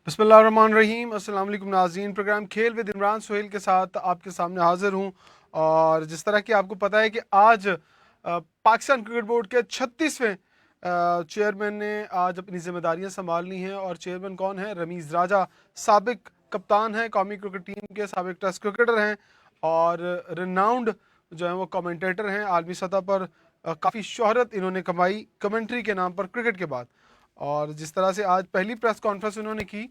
बिस्मिल्लाहिर्रहमानिर्रहीम। अस्सलाम वालेकुम नाज़रीन। प्रोग्राम खेल विद इमरान सोहेल के साथ आपके सामने हाजिर हूँ। और जिस तरह कि आपको पता है कि आज पाकिस्तान क्रिकेट बोर्ड के 36वें चेयरमैन ने आज अपनी जिम्मेदारियां संभाल ली हैं। और चेयरमैन कौन है? रमीज़ राजा साबिक कप्तान हैं, कौमी क्रिकेट टीम के साबिक टेस्ट क्रिकेटर हैं और रिनाउंड जो है वो कमेंटेटर हैं। आलमी सतह पर काफ़ी शोहरत इन्होंने कमाई कमेंट्री के नाम पर क्रिकेट के बाद। और जिस तरह से आज पहली प्रेस कॉन्फ्रेंस उन्होंने की,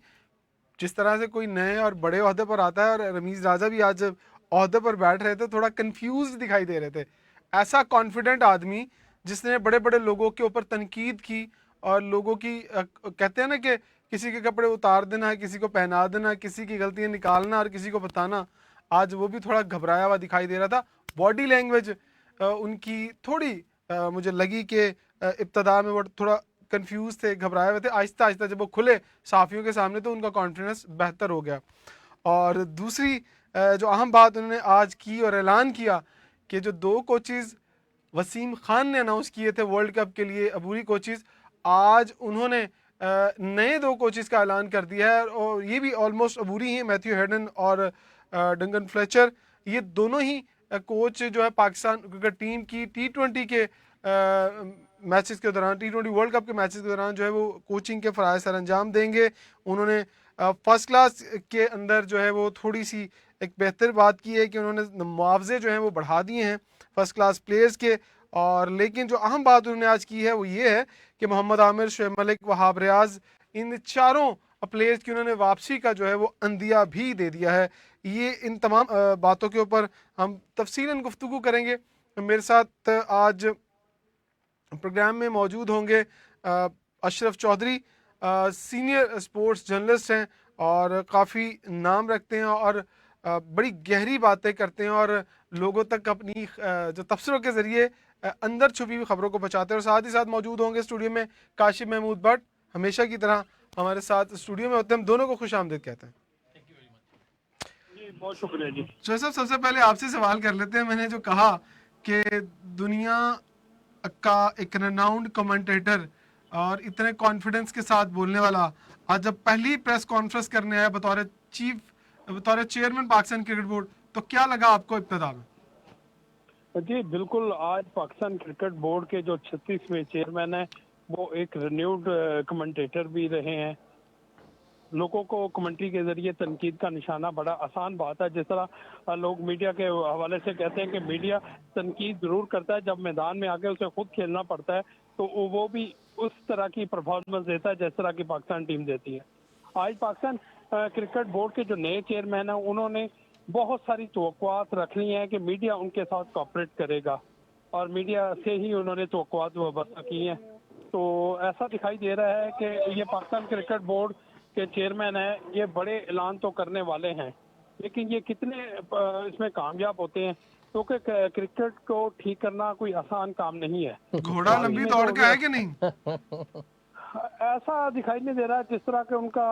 जिस तरह से कोई नए और बड़े ओहदे पर आता है, और रमीज़ राजा भी आज ओहदे पर बैठ रहे थे, थोड़ा कंफ्यूज दिखाई दे रहे थे। ऐसा कॉन्फिडेंट आदमी जिसने बड़े बड़े लोगों के ऊपर तनकीद की और लोगों की कहते हैं ना कि किसी के कपड़े उतार देना, किसी को पहना देना, किसी की गलतियां निकालना और किसी को बताना, आज वो भी थोड़ा घबराया हुआ दिखाई दे रहा था। बॉडी लैंग्वेज उनकी थोड़ी मुझे लगी कि इब्तदा में वो थोड़ा कंफ्यूज थे, घबराए हुए थे। आहिस्ता आहिस्ता जब वो खुले साफियों के सामने तो उनका कॉन्फिडेंस बेहतर हो गया। और दूसरी जो अहम बात उन्होंने आज की और ऐलान किया कि जो दो कोचेज़ वसीम खान ने अनाउंस किए थे वर्ल्ड कप के लिए अबूरी कोचेज़, आज उन्होंने नए दो कोचेज़ का ऐलान कर दिया है और ये भी ऑलमोस्ट अबूरी हैं। मैथ्यू हेडन और डंगन फ्लेचर, ये दोनों ही कोच जो है पाकिस्तान क्रिकेट टीम की T20 के मैचेस के दौरान, T20 वर्ल्ड कप के मैचेस के दौरान जो है वो कोचिंग के फ़राइज़ सर अंजाम देंगे। उन्होंने फर्स्ट क्लास के अंदर जो है वो थोड़ी सी एक बेहतर बात की है कि उन्होंने मुआवजे जो हैं वो बढ़ा दिए हैं फर्स्ट क्लास प्लेयर्स के। और लेकिन जो अहम बात उन्होंने आज की है वो ये है कि मोहम्मद आमिर, शुएब मलिक, वहाब रियाज, इन चारों प्लेयर्स की उन्होंने वापसी का जो है वो अंदिया भी दे दिया है। ये इन तमाम बातों के ऊपर हम तफसीलन गुफ्तगू करेंगे। मेरे साथ आज प्रोग्राम में मौजूद होंगे Ashraf Chaudhary, senior sports journalist हैं और काफ़ी नाम रखते हैं और बड़ी गहरी बातें करते हैं और लोगों तक अपनी जो तबसरों के ज़रिए अंदर छुपी हुई खबरों को पहुँचाते हैं। और साथ ही साथ मौजूद होंगे स्टूडियो में काशिफ महमूद भट्ट, हमेशा की तरह हमारे साथ स्टूडियो में होते हैं। हम दोनों को खुश आमदीद कहते हैं। बहुत शुक्रिया जी। शोएब साहब, सबसे पहले आपसे सवाल कर लेते हैं। मैंने जो कहा कि दुनिया का एक रेनाउंड कमेंटेटर और इतने कॉन्फिडेंस के साथ बोलने वाला आज जब पहली प्रेस कॉन्फ्रेंस करने आया बतौर चीफ, बतौर चेयरमैन पाकिस्तान क्रिकेट बोर्ड, तो क्या लगा आपको इब्तिदा में? जी बिल्कुल, आज पाकिस्तान क्रिकेट बोर्ड के जो 36वें चेयरमैन है वो एक रिन्यूड कमेंटेटर भी रहे हैं। लोगों को कमेंट्री के जरिए तनकीद का निशाना बड़ा आसान बात है। जिस तरह लोग मीडिया के हवाले से कहते हैं कि मीडिया तनकीद जरूर करता है, जब मैदान में आके उसे खुद खेलना पड़ता है तो वो भी उस तरह की परफॉर्मेंस देता है जिस तरह की पाकिस्तान टीम देती है। आज पाकिस्तान क्रिकेट बोर्ड के जो नए चेयरमैन हैं उन्होंने बहुत सारी तवक्कुआत रख ली हैं कि मीडिया उनके साथ कोऑपरेट करेगा और मीडिया से ही उन्होंने तवक्कुआत वाबस्ता की हैं। तो ऐसा दिखाई दे रहा है कि ये पाकिस्तान क्रिकेट बोर्ड के चेयरमैन हैं, ये बड़े ऐलान तो करने वाले हैं, लेकिन ये कितने इसमें कामयाब होते हैं, क्योंकि क्रिकेट को ठीक करना कोई आसान काम नहीं है। घोड़ा लंबी दौड़ का है कि नहीं? ऐसा दिखाई नहीं दे रहा है। जिस तरह के उनका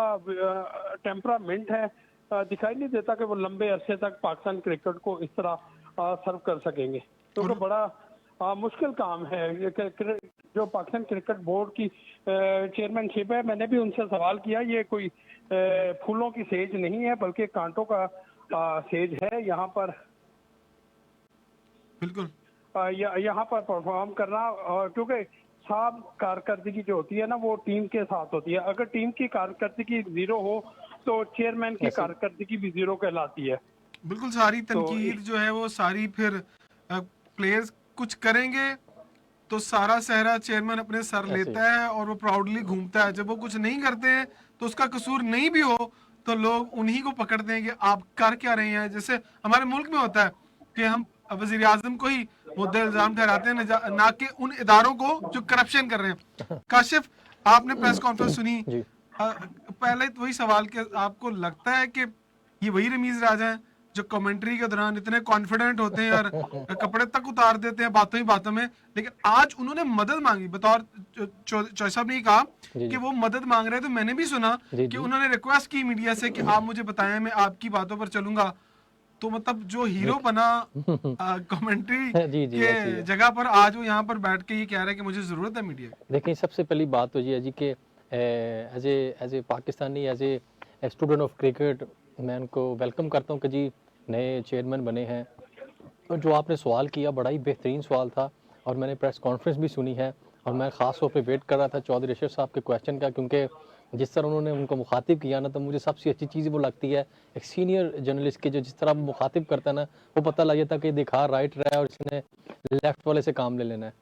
टेम्परामेंट है, दिखाई नहीं देता कि वो लंबे अरसे तक पाकिस्तान क्रिकेट को इस तरह सर्व कर सकेंगे। क्योंकि बड़ा मुश्किल काम है जो पाकिस्तान क्रिकेट बोर्ड की चेयरमैनशिप है। मैंने भी उनसे सवाल किया, ये कोई फूलों की सेज नहीं है बल्कि कांटों का सेज है। यहाँ पर बिल्कुल यहाँ पर परफॉर्म करना, क्योंकि साफ कारकर्दगी जो होती है ना वो टीम के साथ होती है। अगर टीम की कारकर्दगी जीरो हो तो चेयरमैन की कारकर्दगी भी जीरो कहलाती है। बिल्कुल, सारी तनकीद जो है वो सारी फिर प्लेयर्स कुछ करेंगे तो सारा सहरा चेयरमैन अपने सर लेता है और वो प्राउडली घूमता है। जब वो कुछ नहीं करते हैं तो उसका कसूर नहीं भी हो तो लोग उन्हीं को पकड़ते हैं कि आप कर क्या रहे हैं। जैसे हमारे मुल्क में होता है कि हम वजीर आजम को ही मुद्दे इल्जाम ठहराते हैं, ना कि उन इदारों को जो करप्शन कर रहे हैं। काशिफ, आपने प्रेस कॉन्फ्रेंस सुनी, पहले तो वही सवाल कि आपको लगता है कि ये वही रमीज राजा हैं जो कमेंट्री के दौरान इतने कॉन्फिडेंट होते हैं और कपड़े तक उतार देते हैं बातों ही बातों में, लेकिन आज उन्होंने मदद मांगी बतौर चौधरी साहब ने कहा कि वो मदद मांग रहे हैं, तो मैंने भी सुना कि उन्होंने रिक्वेस्ट की मीडिया से कि आप मुझे बताएं, मैं आपकी बातों पर चलूंगा। तो मतलब जो हीरो बना कमेंट्री के जगह पर, आज वो यहाँ पर बैठ के ये कह रहे हैं कि मुझे जरूरत है मीडिया की। देखिए, सबसे पहली बात तो ये है जी कि as a Pakistani, as a student of cricket, मैं उनको वेलकम करता हूँ कि जी नए चेयरमैन बने हैं। और जो आपने सवाल किया बड़ा ही बेहतरीन सवाल था, और मैंने प्रेस कॉन्फ्रेंस भी सुनी है, और मैं ख़ास तौर पे वेट कर रहा था चौधरी अशरफ साहब के क्वेश्चन का, क्योंकि जिस तरह उन्होंने उनको मुखातिब किया ना, तो मुझे सबसे अच्छी चीज़ वो लगती है एक सीनियर जर्नलिस्ट के जो जिस तरह वो मुखातिब करता है ना, वो पता लग जाता है कि दिखा राइट रहा है और इसने लेफ्ट वाले से काम ले लेना है।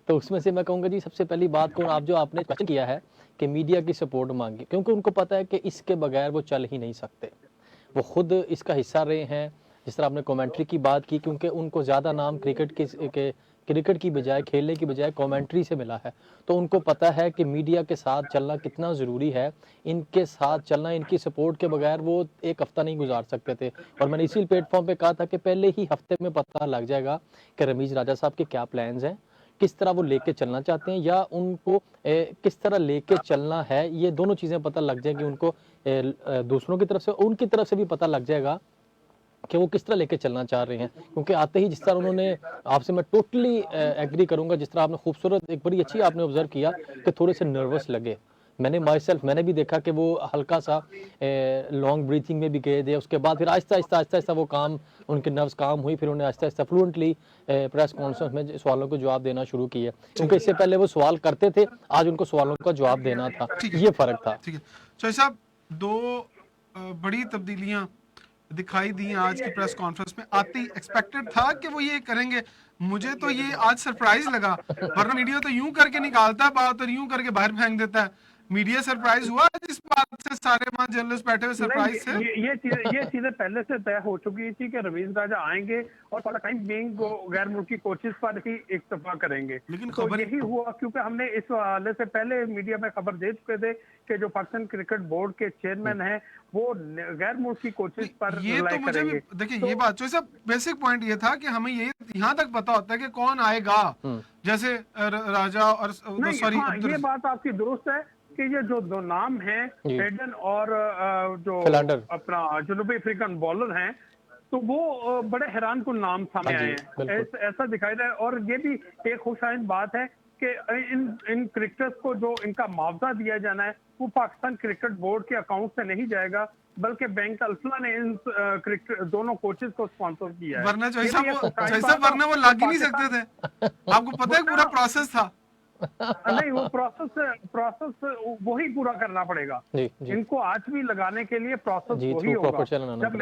तो उसमें से मैं कहूँगा जी, सबसे पहली बात को आप जो आपने क्वेश्चन किया है कि मीडिया की सपोर्ट मांगी, क्योंकि उनको पता है कि इसके बगैर वो चल ही नहीं सकते। वो खुद इसका हिस्सा रहे हैं। जिस तरह आपने कमेंट्री की बात की, क्योंकि उनको ज़्यादा नाम क्रिकेट की बजाय, खेलने की बजाय कमेंट्री से मिला है, तो उनको पता है कि मीडिया के साथ चलना कितना ज़रूरी है। इनके साथ चलना, इनकी सपोर्ट के बगैर वो एक हफ़्ता नहीं गुजार सकते थे। और मैंने इसी प्लेटफॉर्म पे कहा था कि पहले ही हफ्ते में पता लग जाएगा कि रमीज़ राजा साहब के क्या प्लान्स हैं, किस तरह वो लेके चलना चाहते हैं, या उनको किस तरह लेके चलना है। ये दोनों चीज़ें पता लग जाएंगी उनको, दूसरों की तरफ से, उनकी तरफ से भी पता लग जाएगा कि वो किस तरह लेके चलना चाह रहे हैं। क्योंकि आते ही जिस तरह उन्होंने, आपसे मैं टोटली एग्री करूंगा, जिस तरह आपने खूबसूरत, एक बड़ी अच्छी आपने ऑब्जर्व किया कि थोड़े से नर्वस लगे। मैंने भी देखा कि वो हल्का सा लॉन्ग ब्रीथिंग में भी गए थे। उसके बाद फिर आहिस्ता आहिस्ता वो काम, उनके नर्व्स काम हुई, फिर उन्हें Aahista Aahista fluently press conference में सवालों को जवाब देना शुरू किए। क्योंकि इससे पहले वो सवाल करते थे, आज उनको सवालों का जवाब देना था, ये फर्क था। ठीक है चौधरी साहब, दो बड़ी तब्दीलियां दिखाई दी आज की प्रेस कॉन्फ्रेंस में। आते ही एक्सपेक्टेड था कि वो ये करेंगे? मुझे तो ये आज सरप्राइज लगा, वरना मीडिया तो यूं करके निकालता है बात और यूं करके बाहर फेंक देता है। मीडिया सरप्राइज हुआ इस बात से? सारे वहां जर्नलिस्ट बैठे हुए सरप्राइज थे? ये चीजें पहले से तय हो चुकी थी कि रवीज राजा आएंगे और फॉर द टाइम बीइंग गैर मुल्की कोचेस पर ही इक्तफा करेंगे। लेकिन तो खबर यही हुआ, क्योंकि हमने इस हवाले से पहले मीडिया में खबर दे चुके थे कि जो पाकिस्तान क्रिकेट बोर्ड के चेयरमैन हैं वो गैर मुल्की कोचेस पर ये तो मुझे भी देखिए, ये बात जो सब बेसिक पॉइंट ये था कि हमें ये यहाँ तक पता होता है कि कौन आएगा, जैसे राजा और सॉरी हाँ, ये बात आपकी दुरुस्त है कि ये जो दो नाम हैं, हेडन और जो अपना जनूबी अफ्रीकन बॉलर हैं, तो वो बड़े हैरान कुन नाम सामने आए हैं, ऐसा दिखाई दे। और ये भी एक खुशाइन बात है कि इन क्रिकेटर्स को जो इनका मुआवजा दिया जाना है वो पाकिस्तान क्रिकेट बोर्ड के अकाउंट से नहीं जाएगा, बल्कि बैंक अल्फला ने इन क्रिकेट दोनों कोचेस को स्पॉन्सर किया है। वरना वरना वो लग ही नहीं सकते थे। आपको पता है पूरा प्रोसेस था। नहीं, वो प्रोसेस वही पूरा करना पड़ेगा। इनको आज भी लगाने के लिए प्रोसेस वही होगा। जब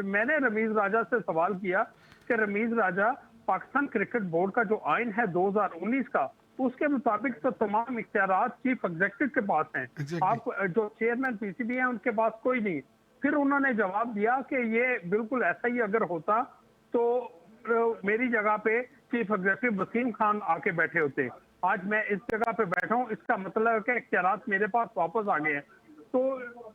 मैंने रमीज राजा से सवाल किया कि रमीज राजा, पाकिस्तान क्रिकेट बोर्ड का जो आइन है 2019 का, उसके मुताबिक तो तमाम इख्तियारात चीफ एग्जीक्यूटिव के पास हैं। आप जो चेयरमैन पीसीबी हैं उनके पास कोई नहीं। फिर उन्होंने जवाब दिया कि ये बिल्कुल ऐसा ही अगर होता तो मेरी जगह पे चीफ एग्जीक्यूटिव वसीम खान आके बैठे होते। आज मैं इस जगह पे बैठा हूँ, इसका मतलब है कि इख्तियारात मेरे पास वापस आ गए हैं। तो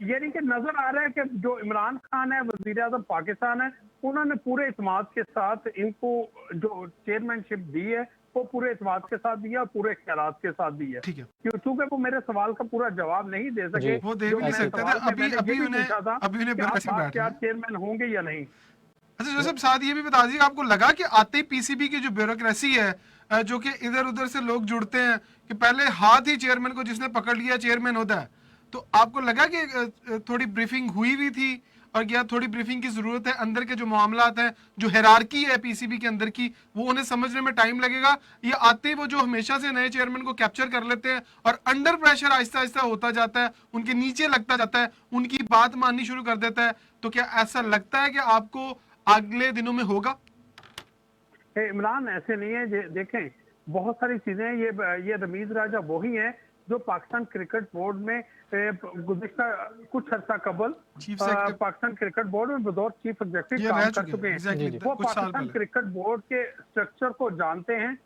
ये नहीं कि नजर आ रहा है कि जो इमरान खान है, वजीर आजम पाकिस्तान है, उन्होंने पूरे इत्मीनान के साथ इनको जो चेयरमैनशिप दी है वो पूरे इत्मीनान के साथ दिया और पूरे इख्तियारात के साथ दी है। क्योंकि वो मेरे सवाल का पूरा जवाब नहीं दे सके, वो दे भी नहीं सकते थे। अभी उन्हें क्या चेयरमैन होंगे या नहीं। अच्छा जोसेफ, साथ ये भी बता दीजिए, आपको लगा कि आते ही पीसीबी की जो ब्यूरोक्रेसी है, जो कि इधर उधर से लोग जुड़ते हैं, कि पहले हाथ ही चेयरमैन को जिसने पकड़ लिया चेयरमैन होता है, तो आपको लगा कि थोड़ी ब्रीफिंग हुई भी थी और क्या थोड़ी ब्रीफिंग की जरूरत है? अंदर के जो मामलात हैं, जो हायरार्की है पीसीबी के अंदर की, वो उन्हें समझने में टाइम लगेगा? ये आते ही वो जो हमेशा से नए चेयरमैन को कैप्चर कर लेते हैं और अंडर प्रेशर आहिस्ता आहिस्ता होता जाता है, उनके नीचे लगता जाता है, उनकी बात माननी शुरू कर देता है, तो क्या ऐसा लगता है कि आपको अगले दिनों में होगा? इमरान, ऐसे नहीं है। देखें, बहुत सारी चीजें, ये रमीज राजा वही हैं जो पाकिस्तान क्रिकेट बोर्ड में गुज़िश्ता कुछ अर्सा कबल पाकिस्तान क्रिकेट बोर्ड में बतौर चीफ एग्जीक्यूटिव काम कर चुके हैं। वो पाकिस्तान क्रिकेट बोर्ड के स्ट्रक्चर को जानते हैं।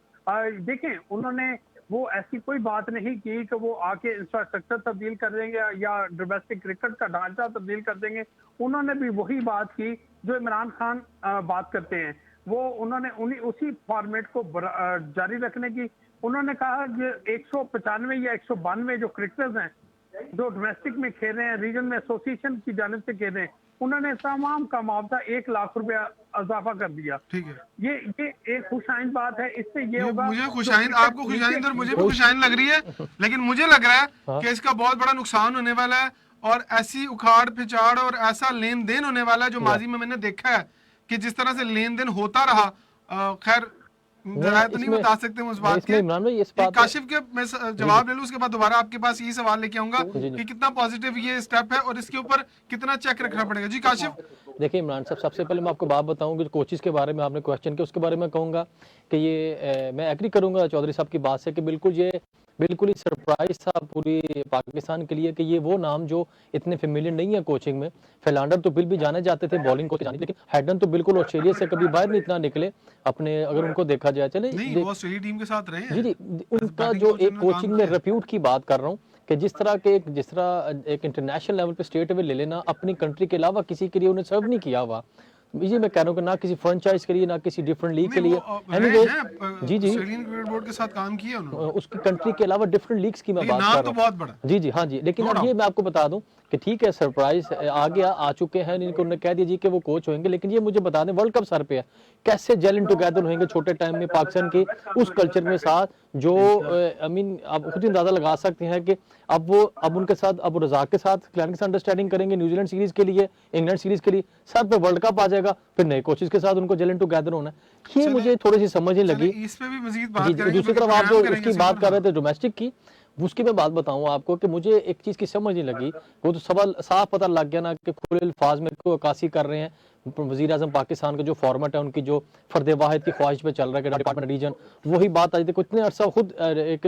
देखें, उन्होंने वो ऐसी कोई बात नहीं की कि वो आके इंफ्रास्ट्रक्चर तब्दील कर देंगे या डोमेस्टिक क्रिकेट का ढांचा तब्दील कर देंगे। उन्होंने भी वही बात की जो इमरान खान बात करते हैं। वो उन्होंने उसी फॉर्मेट को जारी रखने की उन्होंने कहा कि 195 या 192 जो क्रिकेटर्स हैं जो डोमेस्टिक में खेल रहे हैं, रीजन में एसोसिएशन की जानिब से खेल रहे हैं, उन्होंने तमाम का मुआवजा 1 लाख रुपया इजाफा कर दिया। ठीक है, ये एक खुशाइंद बात है। इससे ये ये होगा मुझे जो खुशाइंद, क्रिकेट आपको खुशाइंद और नीचे मुझे भी खुशाइंद लग रही है, लेकिन मुझे लग रहा है कि इसका बहुत बड़ा नुकसान होने वाला है और ऐसी उखाड़ पिछाड़ और ऐसा लेन देन होने वाला है जो माजी में मैंने देखा है कि जिस तरह से लेन देन होता रहा। खैर जरा तो नहीं इसमें बता सकते हम उस बात इसमें के। इमरान भाई इस एक बात काशिफ के मैं जवाब ले लूं, उसके बाद दोबारा आपके पास यही सवाल लेके आऊंगा जी, जी। कि कितना पॉजिटिव ये स्टेप है और इसके ऊपर कितना चेक रखना पड़ेगा। जी काशिफ। देखिए इमरान साहब, सबसे पहले मैं आपको बात बताऊं कि कोचेस के बारे में आपने क्वेश्चन किया, उसके बारे में कहूंगा कि ये मैं एग्री करूंगा चौधरी साहब की बात से कि बिल्कुल ही सरप्राइज था पूरी पाकिस्तान के लिए कि ये वो नाम जो इतने फेमिलियर नहीं है कोचिंग में। फिलांडर तो बिल भी जाने जाते थे बॉलिंग कोच जाने, लेकिन हेडन तो बिल्कुल ऑस्ट्रेलिया से कभी बाहर नहीं इतना निकले अपने, अगर उनको देखा जाए। चले नहीं, वो ऑस्ट्रेलिया टीम के साथ रहे हैं। जी, उनका बैटिंग जो कोच एक उन्होंने काम कोचिंग में किया। रेप्यूट की बात कर रहा हूँ कि जिस तरह एक इंटरनेशनल लेवल पे स्टेट लेवल ले लेना, अपनी कंट्री के अलावा किसी के लिए उन्हें सर्व नहीं किया हुआ। जी मैं कह रहा हूँ कि ना किसी फ्रेंचाइज के लिए ना किसी डिफरेंट लीग के नहीं, लिए। वो एनीवे जी ऑस्ट्रेलियन क्रिकेट बोर्ड के साथ काम किया उन्होंने, उसकी कंट्री के अलावा डिफरेंट लीग्स की मैं लेकिन बात नाम कर तो रहा हूँ। बहुत बड़ा। जी हाँ जी, लेकिन अब ये मैं आपको बता दूं कि ठीक है सरप्राइज आ चुके हैं इनको, उन्होंने कह दिया जी कि वो कोच होंगे, लेकिन ये मुझे बता दें वर्ल्ड कप सर पे है, कैसे जेल इन टुगेदर होंगे छोटे टाइम में पाकिस्तान के उस कल्चर में साथ जो आई मीन आप खुद ही अंदाजा लगा सकते हैं कि अब उनके साथ अब रजाक के साथ क्लाइंट के साथ अंडरस्टैंडिंग करेंगे न्यूजीलैंड सीरीज के लिए, इंग्लैंड सीरीज के लिए, सर पे वर्ल्ड कप आ जाएगा, फिर नए कोचेस के साथ उनको जेल इन टुगेदर होना है। ये मुझे थोड़ी सी समझ नहीं लगी। इस पे भी मजीद जी, बात करेंगे, दूसरी बल्कि तरफ आप जो प्रोग्राम करेंगे उसकी इसी बात पर। कर रहे थे डोमेस्टिक की, उसकी मैं बात बताऊं आपको कि मुझे एक चीज की समझ नहीं लगी। वो तो सवाल साफ पता लग गया ना कि खुले अल्फाज में को अक्कासी कर रहे हैं वजीर आजम पाकिस्तान का जो फॉर्मेट है उनकी जो फर्द वाहिद की ख्वाहिश पे चल रहा है कि डिपार्टमेंट रीजन, वही बात आज देखो इतने अरसा खुद एक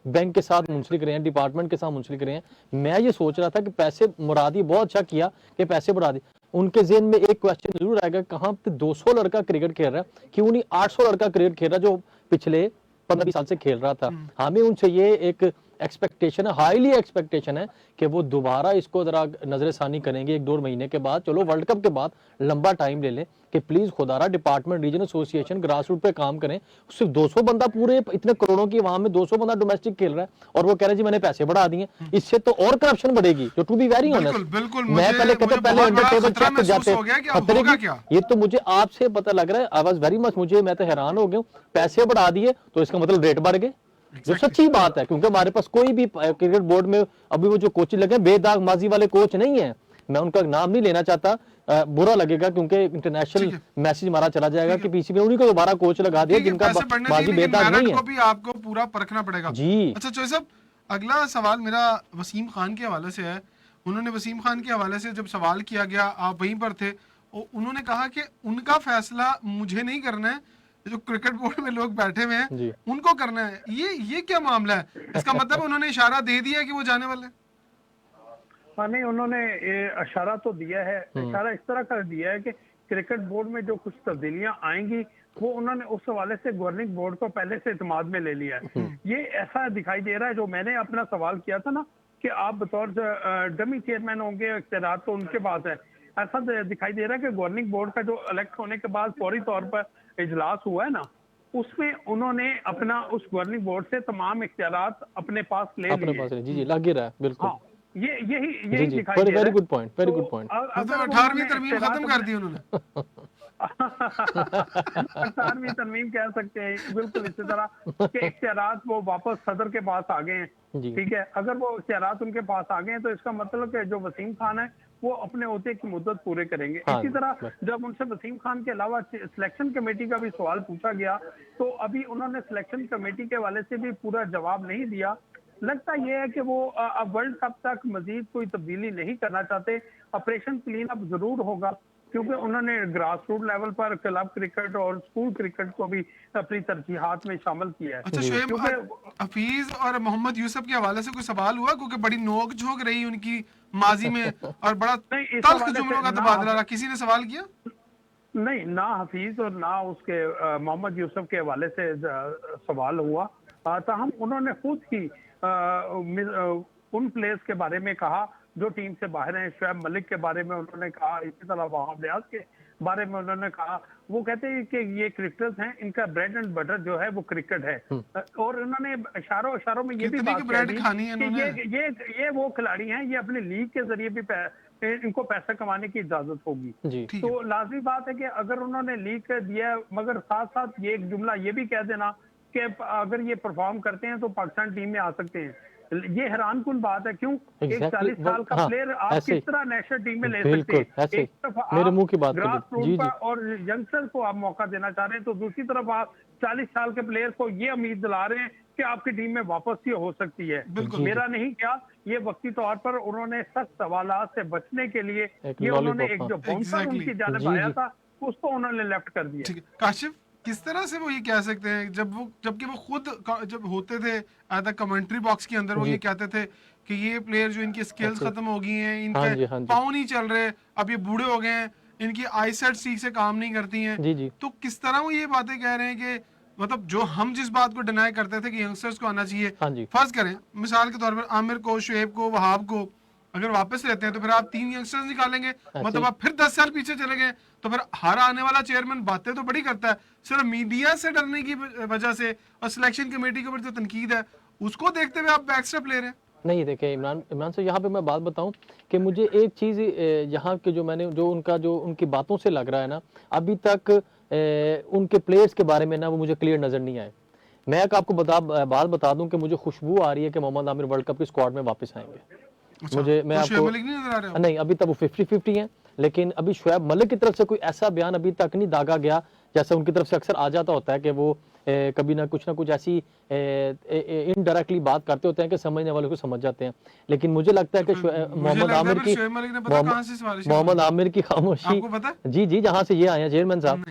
बैंक के साथ मुंसलिक रहे हैं, डिपार्टमेंट के साथ मुंसलिक रहे हैं। मैं ये सोच रहा था कि पैसे मुरादी बहुत अच्छा किया कि पैसे बढ़ा दी। उनके जेहन में एक क्वेश्चन जरूर आएगा, कहाँ पे 200 लड़का क्रिकेट खेल रहा है, क्यों नहीं 800 लड़का क्रिकेट खेल रहा है जो पिछले 15-20 साल से खेल रहा था। हमें उनसे ये एक एक्सपेक्टेशन है, हाईली एक्सपेक्टेशन है कि वो दोबारा इसको जरा नजरसानी करेंगे 1-2 महीने के बाद, चलो वर्ल्ड कप के बाद लंबा टाइम ले लें कि प्लीज खुदारा department region association grass root पे काम करें। सिर्फ 200 बंदा पूरे इतने करोड़ों की वहां में 200 बंदा डोमेस्टिक खेल रहा है और वो कह रहे हैं जी मैंने पैसे बढ़ा दिए, इससे तो और करप्शन बढ़ेगी। जो टू बी वेरी ऑनेस्ट, बिल्कुल मैं पहले कहता पहले अंडर टेबल चेक कर जाते हो गया कि अब खतरे होगा की। क्या। ये तो मुझे आपसे पता लग रहा है, आई वाज वेरी मच, मुझे मैं तो हैरान हो गया, पैसे बढ़ा दिए तो इसका मतलब रेट बढ़ गए, जो सच्ची बात है। क्योंकि हमारे पास कोई भी क्रिकेट बोर्ड में अभी वो जो कोच लगे बेदाग माजी वाले कोच नहीं है, मैं उनका नाम नहीं लेना चाहता, बुरा लगेगा क्योंकि इंटरनेशनल मैसेज हमारा चला जाएगा कि पीसी में उन्हीं को दोबारा कोच लगा दिया जिनका माजी बेदाग नहीं है। भी आपको पूरा परखना पड़ेगा जी। अच्छा चौधरी साहब, अगला सवाल मेरा वसीम खान के हवाले से है। उन्होंने वसीम खान के हवाले से जब सवाल किया गया, आप वहीं पर थे, उन्होंने कहा कि उनका फैसला मुझे नहीं करना है, जो क्रिकेट बोर्ड में लोग बैठे हुए हैं उनको करना है। ये क्या मामला है? इसका मतलब उन्होंने इशारा दे दिया कि वो जाने वाले हैं? नहीं, उन्होंने ये इशारा तो दिया है, इशारा इस तरह कर दिया है कि क्रिकेट बोर्ड में जो कुछ तब्दीलियां आएंगी वो उन्होंने उस हवाले से गवर्निंग बोर्ड को पहले से इत्मीनान में ले लिया है। ये ऐसा दिखाई दे रहा है, जो मैंने अपना सवाल किया था ना कि आप बतौर डमी चेयरमैन होंगे, इख्तियार तो उनके पास है, ऐसा दिखाई दे रहा है कि गवर्निंग बोर्ड का जो इलेक्ट होने के बाद फौरी तौर पर इजलास हुआ है ना, उसमें उन्होंने अपना उस गवर्निंग बोर्ड से तमाम इख्तियारात अपने पास ले लिए। जी लग ही रहा है बिल्कुल। हाँ, यही दिखाई दे रहा है। Very good point, very good point. 18वीं तरमीम खत्म कर दी उन्होंने। 18वीं तरमीम कह सकते हैं, बिल्कुल इसी तरह के इख्तियारात वो वापस सदर के पास आ गए हैं। ठीक है, अगर वो इख्तियारात उनके पास आ गए हैं तो इसका मतलब कि जो वसीम खान है वो अपने ओहदे की मुद्दत पूरे करेंगे। इसी तरह जब उनसे वसीम खान के अलावा सिलेक्शन कमेटी का भी सवाल पूछा गया तो अभी उन्होंने सिलेक्शन कमेटी के वाले से भी पूरा जवाब नहीं दिया। लगता यह है कि वो अब वर्ल्ड कप तक मजीद कोई तब्दीली नहीं करना चाहते। ऑपरेशन क्लीन अप जरूर होगा क्योंकि उन्होंने ग्रास रूट लेवल पर क्लब क्रिकेट और स्कूल क्रिकेट को भी अपनी तरजीहात में शामिल किया है। अच्छा शोएब, हफीज और मोहम्मद यूसुफ के हवाले से कोई सवाल हुआ? क्योंकि बड़ी नोक झोंक रही उनकी माजी में और बड़ा तल्ख जुमलों का तबादला रहा, किसी ने सवाल किया? नहीं, ना हफीज और ना उसके मोहम्मद यूसुफ के हवाले से सवाल हुआ। ताहम उन्होंने खुद ही उन प्लेयर्स के बारे में कहा जो टीम से बाहर हैं। शुएब मलिक के बारे में उन्होंने कहा, इसी तरह वहाब रियाज के बारे में उन्होंने कहा। वो कहते हैं कि ये क्रिकेटर्स हैं, इनका ब्रेड एंड बटर जो है वो क्रिकेट है। और उन्होंने इशारों में ये भी बात कही कि ये वो खिलाड़ी हैं, ये अपने लीग के जरिए भी इनको पैसा कमाने की इजाजत होगी। जी ठीक है। तो लाजमी बात है कि अगर उन्होंने लीक दिया है, मगर साथ साथ ये एक जुमला ये भी कह देना कि अगर ये परफॉर्म करते हैं तो पाकिस्तान टीम में आ सकते हैं, ये हैरान कुन बात है। क्यों एक एग्जैक्टली 40 साल का हाँ प्लेयर आप ऐसे किस तरह नेशनल टीम में ले सकते बिल्कुल हैं? ऐसे एक तरफ मेरे आप मुंह की बात कर ग्रास दी रूट जी पर जी और यंगस्टर्स को आप मौका देना चाह रहे हैं, तो दूसरी तरफ आप 40 साल के प्लेयर को ये उम्मीद दिला रहे हैं कि आपकी टीम में वापस ही हो सकती है। बिल्कुल। जी, मेरा नहीं क्या, ये वक्ती तौर पर उन्होंने सख्त सवालात से बचने के लिए एक ये उन्होंने लॉलीपॉप एक हाँ जो बाउंसर Exactly. उनकी जानिब जी आया जी था उसको उन्होंने लेफ्ट कर दिया। ठीक है काशिफ, किस तरह से वो ये कह सकते हैं जबकि वो खुद जब होते थे एट द कमेंट्री बॉक्स के अंदर, वो जी ये कहते थे कि ये प्लेयर जो इनकी स्किल्स ऐसे खत्म हो गई हैं, हाँ इनके जी हाँ जी पाँव नहीं चल रहे, अब ये बूढ़े हो गए हैं, इनकी आईसाइट ठीक से काम नहीं करती हैं, जी जी तो किस तरह वो ये बातें कह रहे हैं कि मतलब जो हम जिस बात को डिनाई करते थे कि यंगस्टर्स को आना चाहिए, हाँ जी फर्ज करें मिसाल के तौर पर आमिर को, शुएब को, वहाब को अगर वापस लेते हैं तो फिर आप 3 यंगस्टर्स निकालेंगे, ऐसे मतलब ही आप फिर 10 साल पीछे चले गए, तो फिर हर आने वाला चेयरमैन बातें तो बड़ी करता है, सिर्फ मीडिया से डरने की वजह से और सिलेक्शन कमेटी के ऊपर जो तनकीद है उसको देखते हुए आप बैक स्टेप ले रहे हैं। नहीं देखिए इमरान इमरान से यहाँ पे मैं बात बताऊं कि मुझे एक चीज़ यहाँ के जो उनकी बातों से लग रहा है ना, अभी तक उनके प्लेयर्स के बारे में ना वो मुझे क्लियर नज़र नहीं आए। मैं एक आपको बात बता दूं कि मुझे खुशबू आ रही है कि मोहम्मद आमिर वर्ल्ड कप की स्क्वाड में वापस आएंगे। अच्छा, मुझे मैं तो शुएब आपको मलिक नहीं नजर आ रहे हो? नहीं अभी तक वो 50-50 हैं, लेकिन अभी शुएब मलिक की तरफ से कोई ऐसा बयान अभी तक नहीं दागा गया, जैसे उनकी तरफ से अक्सर आ जाता होता है कि वो कभी ना कुछ ऐसी इनडायरेक्टली बात करते होते हैं कि समझने वालों को समझ जाते हैं। लेकिन मुझे लगता है कि मुझे मोहम्मद लगता है आमिर फिर की शुएब मलिक ने पता कहाँ से सिफारिश की? मोहम्मद आमिर की खामोशी आपको पता है? जी जी जहाँ से ये आए हैं चेयरमैन साहब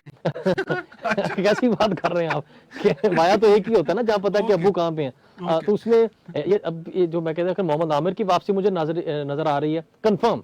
कैसी बात कर रहे हैं आप कि माया तो एक ही होता है ना जहाँ पता है कि अब्बू कहाँ पे हैं। तो उसमें ये जो मैं कहता हूँ मोहम्मद आमिर की वापसी मुझे नजर आ रही है कंफर्म।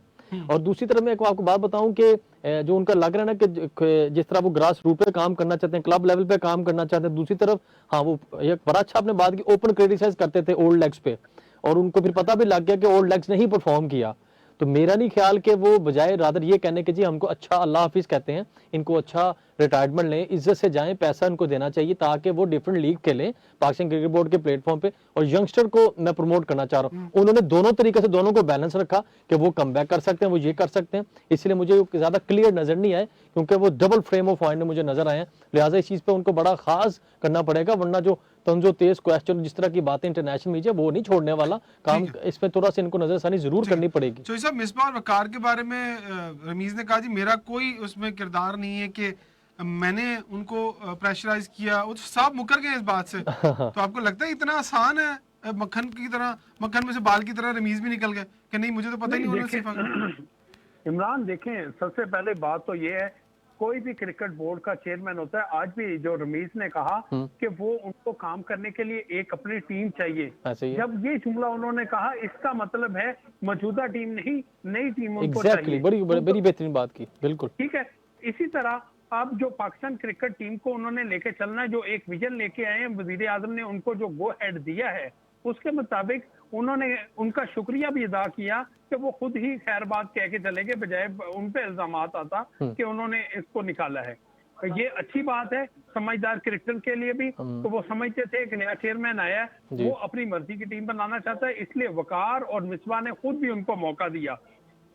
और दूसरी तरफ मैं आपको बात बताऊं कि जो उनका लग रहा है ना कि जिस तरह वो ग्रास रूट पे काम करना चाहते हैं, क्लब लेवल पे काम करना चाहते हैं, दूसरी तरफ हाँ वो एक बड़ा अच्छा आपने बात की, ओपन क्रिटिसाइज करते थे ओल्ड लेग्स पे, और उनको फिर पता भी लग गया कि ओल्ड लेग्स ने ही परफॉर्म किया। तो मेरा नहीं ख्याल कि वो बजाय रादर ये कहने के जी हमको अच्छा अल्लाह हाफिज कहते हैं, इनको अच्छा रिटायरमेंट लें, इज्जत से जाएं, पैसा इनको देना चाहिए ताकि वो डिफरेंट लीग खेलें पाकिस्तान क्रिकेट बोर्ड के प्लेटफॉर्म पे। और यंगस्टर को मैं प्रमोट करना चाह रहा हूँ, उन्होंने दोनों तरीके से दोनों को बैलेंस रखा कि वो कम बैक कर सकते हैं, वो ये कर सकते हैं, इसलिए मुझे ज्यादा क्लियर नजर नहीं आए क्योंकि वो डबल फ्रेम ऑफ माइंड में मुझे नजर आए हैं। लिहाजा इस चीज पे उनको बड़ा खास करना पड़ेगा, वरना जो तंजो तेज क्वेश्चन जिस तरह की बातें इंटरनेशनल मीडिया वो नहीं छोड़ने वाला काम, इसमें थोड़ा सा इनको नजरसानी जरूर करनी पड़ेगी। तो साहब मिसबाह और वकार के बारे में रमीज ने कहा जी मेरा कोई उसमें किरदार नहीं है कि मैंने उनको प्रेशराइज किया, वो तो साहब मुकर गए इस बात से। तो आपको लगता है इतना आसान है मक्खन की तरह, मक्खन में से बाल की तरह रमीज भी निकल गए कि नहीं मुझे तो पता ही नहीं उन्होंने सिर्फ इमरान देखें, सबसे पहले बात तो ये है कोई भी क्रिकेट बोर्ड का चेयरमैन होता है, आज भी जो रमीज ने कहा कि वो उनको काम करने के लिए एक अपनी टीम चाहिए। ऐसे ही है। जब ये जुमला उन्होंने कहा इसका मतलब है मौजूदा टीम नहीं, नई टीम उनको एग्जैक्टली चाहिए। बड़ी बेहतरीन बात की, बिल्कुल ठीक है। इसी तरह अब जो पाकिस्तान क्रिकेट टीम को उन्होंने लेके चलना है, जो एक विजन लेके आए हैं, वजीर आजम ने उनको जो गो हेड दिया है उसके मुताबिक उन्होंने उनका शुक्रिया भी अदा किया कि वो खुद ही खैर बात कह के चले गए, बजाय उन पे इल्जाम आता कि उन्होंने इसको निकाला है। ये अच्छी बात है समझदार क्रिकेटर के लिए भी। तो वो समझते थे एक नया चेयरमैन आया है, वो अपनी मर्जी की टीम बनाना चाहता है, इसलिए वकार और मिसबा ने खुद भी उनको मौका दिया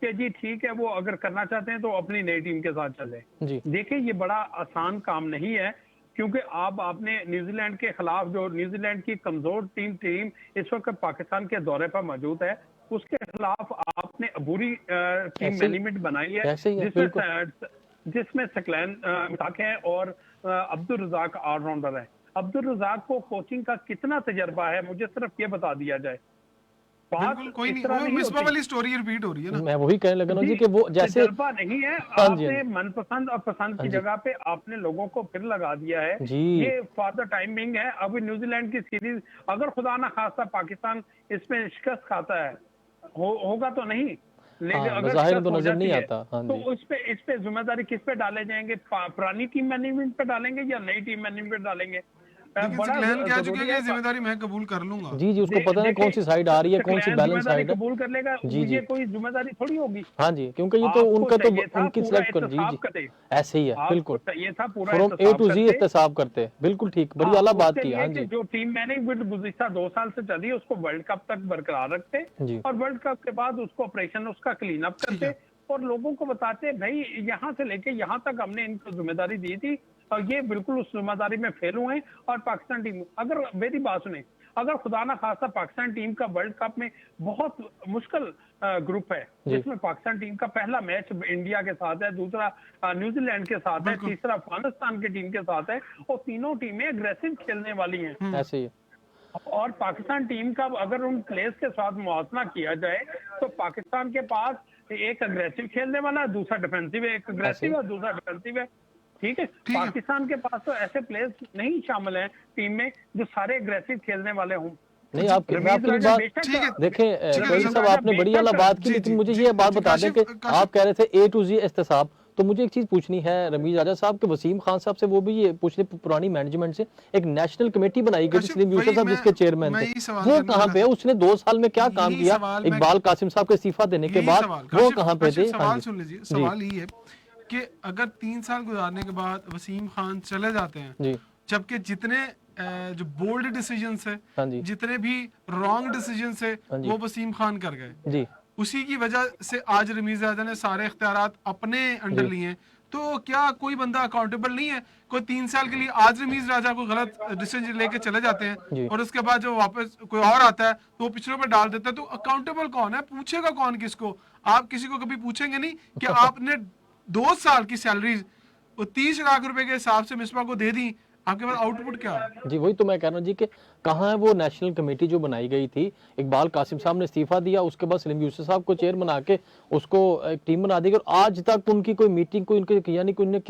कि जी ठीक है, वो अगर करना चाहते हैं तो अपनी नई टीम के साथ चले। देखिए ये बड़ा आसान काम नहीं है, क्योंकि आपने न्यूजीलैंड के खिलाफ, जो न्यूजीलैंड की कमजोर टीम इस वक्त पाकिस्तान के दौरे पर मौजूद है, उसके खिलाफ आपने बुरी टीम मैनेजमेंट बनाई है, जिसमें सकलैन मुश्ताक है और अब्दुल रज़ाक ऑलराउंडर है। अब्दुल रज़ाक को कोचिंग का कितना तजर्बा है मुझे सिर्फ ये बता दिया जाए। बिल्कुल कोई नहीं, वो मिसबा वाली स्टोरी रिपीट हो रही है ना। मैं वही कहने लगा ना जी कि वो जैसे तजर्बा नहीं है, आपने मनपसंद और पसंद की जगह पे आपने लोगों को फिर लगा दिया है। ये फॉर द टाइमिंग है। अभी न्यूजीलैंड की सीरीज अगर खुदा ना खास्ता पाकिस्तान इसमें शिकस्त खाता है, होगा तो नहीं, लेकिन अगर ज़ाहिर तो नजर नहीं आता, तो इस पे जिम्मेदारी किस पे डाले जाएंगे? पुरानी टीम मैनेजमेंट पे डालेंगे या नई टीम मैनेजमेंट डालेंगे? लेकिन बड़ा सिकलैन कह चुके हैं जरूरी कि है। ये जिम्मेदारी मैं कबूल कर लूंगा। जी जी, उसको पता नहीं कौन सी साइड आ रही है, कौन सी सिकलैन बैलेंस जिम्मेदारी साइड है। कबूल कर लेगा, जी जी, ये कोई जिम्मेदारी थोड़ी होगी। हाँ जी, क्योंकि ये तो आपको उनका तो चाहिए था उनकी पूरा सिलेक्ट कर। जी एहतसाब जी, करे, ऐसे ही है आपको बिल्कुल, चाहिए था पूरा फ्रॉम ए एहतसाब टू जी करके। एहतसाब करते हैं, बिल्कुल ठीक, बड़ी हाँ, आला बात उसके की। हाँ लिए कि जी जो टीम मैनेजमेंट गुज़िश्ता 2 साल से चली उसको वर्ल्ड कप तक बरकरार रखते, जी और वर्ल्ड कप के बाद उसको ऑपरेशन उसका क्लीन अप ठीक करते, है, और लोगों को बताते भाई यहाँ से लेके यहाँ तक हमने इनको जिम्मेदारी दी थी और ये बिल्कुल उस जिम्मेदारी में फेल हुए हैं। और पाकिस्तान टीम, अगर मेरी बात सुने, अगर खुदा ना खास्ता पाकिस्तान टीम का वर्ल्ड कप में बहुत मुश्किल ग्रुप है, जी। जिसमें पाकिस्तान टीम का पहला मैच इंडिया के साथ है, दूसरा न्यूजीलैंड के साथ है, बिल्कुल। तीसरा अफगानिस्तान की टीम के साथ है, और तीनों टीमें अग्रेसिव खेलने वाली हैं। ऐसे ही है। और पाकिस्तान टीम का अगर उन प्लेयर्स के साथ मुआवजा किया जाए तो पाकिस्तान के पास एक अग्रेसिव खेलने वाला है, दूसरा डिफेंसिव है, एक अग्रेसिव है, दूसरा डिफेंसिव है। ठीक है, ठीक है। पाकिस्तान के पास तो ऐसे प्लेयर्स नहीं शामिल हैं टीम में जो सारे अग्रेसिव खेलने वाले हों। नहीं, आप मैं रमीज आपकी राजा बात बेशक ठीक है, देखें, ठीक है, कोई रमीज साहब राजा आपने बड़ी आला बेशक बात की, जी, लेकिन जी, मुझे जी, ये बात जी, बता दें कि काशिफ आप कह रहे थे ए टू जी एहतसाब, तो मुझे एक चीज पूछनी है रमीज राजा साहब के वसीम खान साहब से, वो भी ये पूछने पुरानी मैनेजमेंट से, एक नेशनल कमेटी बनाई गई काशिफ, सलीम यूसुफ वही साहब जिसके चेयरमैन मैं थे, यही सवाल वो करने कहाँ वाला पे है? था। उसने 2 साल में क्या काम यही किया सवाल मैं इकबाल कासिम साहब के इस्तीफा देने के यही बाद? सवाल वो काशिफ, कहाँ पे काशिफ थे? हाँ सवाल जी सुन लीजिए, जी सवाल ये है कि अगर 3 साल गुजारने के बाद वसीम खान चले जाते हैं, जी जबकि जितने जो बोल्ड डिसीजंस है, हाँ जी जितने भी रॉन्ग डिसीजंस है, हाँ जी वो वसीम खान कर गए। जी उसी की वजह से आज रमीज राजा ने सारे इख्तियारात अपने अंडर जी लिए हैं। तो क्या कोई बंदा अकाउंटेबल नहीं है? कोई 3 साल के लिए आज रमीज राजा को गलत डिसीजन लेके चले जाते जी हैं और उसके बाद जब वापस कोई और आता है तो वो पिछड़ों पर डाल देता है, तो अकाउंटेबल कौन है? पूछेगा कौन किसको? आप किसी को कभी पूछेंगे नहीं कि आपने 2 साल की सैलरी वो 30 लाख रुपए के हिसाब से मिसबा को दे दी, आपके पास आउटपुट क्या है? जी, वही तो मैं कह रहा हूँ जी कि कहाँ है वो नेशनल कमेटी जो बनाई गई थी? इकबाल कासिम साहब ने इस्तीफा दिया, उसके बाद सलीम यूसुफ साहब को चेयर बना के उसको एक टीम बना दी, और आज तक उनकी कोई मीटिंग, कोई उनके यानी कि उन्होंने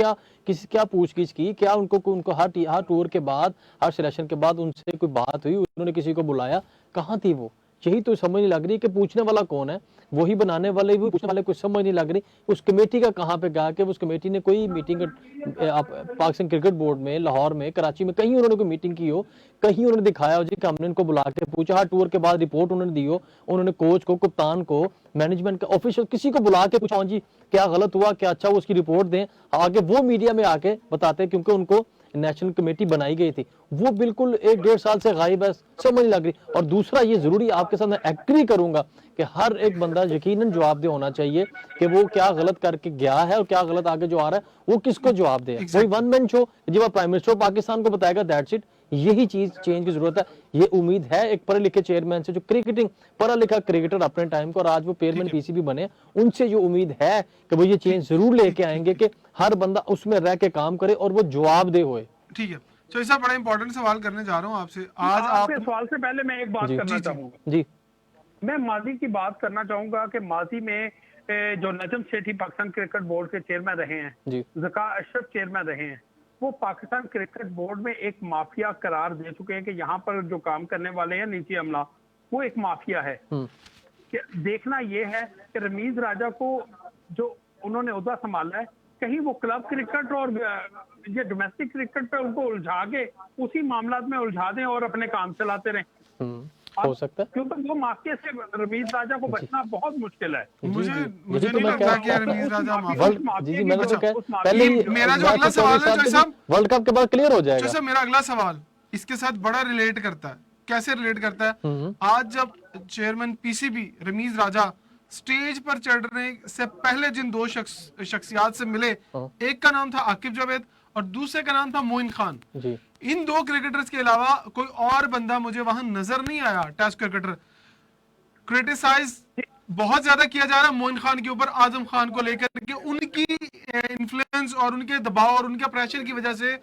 क्या पूछगिछ की, क्या उनको हर टूर के बाद, हर सिलेक्शन के बाद उनसे कोई बात हुई, उन्होंने किसी को बुलाया? कहाँ थी वो? यही तो समझ नहीं लग रही कि पूछने वाला कौन है, वही बनाने वाले भी पूछने वाले, कुछ समझ नहीं लग रही उस कमेटी का कहाँ पे गया कि उस कमेटी ने कोई मीटिंग पाकिस्तान क्रिकेट बोर्ड में, लाहौर में, कराची में, कहीं उन्होंने कोई मीटिंग की हो, कहीं उन्होंने दिखाया हो जी कि हमने इनको बुला के पूछा, हर टूर के बाद रिपोर्ट उन्होंने दी हो, उन्होंने कोच को, कप्तान को, मैनेजमेंट के ऑफिशियल किसी को बुला के पूछा हो जी क्या गलत हुआ, क्या अच्छा हुआ, उसकी रिपोर्ट दें, आगे वो मीडिया में आके बताते, क्योंकि उनको नेशनल कमेटी बनाई गई थी, वो बिल्कुल 1-1.5 साल से गायब है, समझ नहीं लग रही। और दूसरा ये जरूरी आपके साथ मैं एग्री करूंगा कि हर एक बंदा यकीनन जवाबदेह होना चाहिए कि वो क्या गलत करके गया है और क्या गलत आगे जो आ रहा है वो किसको जवाब दे। कोई वन मैन शो जब प्राइम मिनिस्टर पाकिस्तान को बताएगा, दैट्स इट। यही चीज चेंज की जरूरत है। ये उम्मीद है एक पढ़े लिखे चेयरमैन से, जो क्रिकेटिंग पढ़ा लिखा क्रिकेटर अपने टाइम को, और आज वो चेयरमैन पीसीबी बने, उनसे जो उम्मीद है कि वो ये चेंज जरूर लेके आएंगे कि हर बंदा उसमें रह के काम करे और वो जवाबदेह होए। ठीक है, तो ऐसा बड़ा इंपॉर्टेंट सवाल करने जा रहा हूँ आपसे। आज आपके आप सवाल से पहले मैं एक बात करना चाहूंगा। जी मैं माजी की बात करना चाहूंगा कि माजी में जो नजम सेठी पाकिस्तान क्रिकेट बोर्ड के चेयरमैन रहे हैं, जी ज़का अशरफ चेयरमैन रहे हैं, वो पाकिस्तान क्रिकेट बोर्ड में एक माफिया करार दे चुके हैं कि यहाँ पर जो काम करने वाले हैं नीचे अमला, वो एक माफिया है। कि देखना ये है कि रमीज राजा को जो उन्होंने ओहदा संभाला है, कहीं वो क्लब क्रिकेट और ये डोमेस्टिक क्रिकेट पे उनको उलझा के उसी मामला में उलझा दें और अपने काम चलाते रहें। हो सकता है, क्योंकि वो माफिया से रमीज राजा को बचना बहुत मुश्किल है। मुझे यही तो नहीं मैं लगता कह कि रमीज राजा माफिया। वर्ल्ड जी मैंने तो अच्छा, कहा पहले ही, मेरा जो अगला सवाल है जोई साहब, वर्ल्ड कप के बाद क्लियर हो जाएगा। जैसे मेरा अगला सवाल इसके साथ बड़ा रिलेट करता है। कैसे रिलेट करता है? आज जब चेयरमैन पीसीबी रमीज राजा स्टेज पर चढ़ने से पहले जिन 2 शख्सियात से मिले, एक का नाम था आकिब जावेद और दूसरे का नाम था मोइन खान जी। इन 2 क्रिकेटर्स के अलावा कोई और बंदा मुझे वहां नजर नहीं आया। टेस्ट क्रिकेटर क्रिटिसाइज बहुत ज्यादा किया जा रहा है मोइन खान के ऊपर, आजम खान को लेकर के उनकी इन्फ्लुएंस और उनके दबाव और उनके प्रेशर की वजह से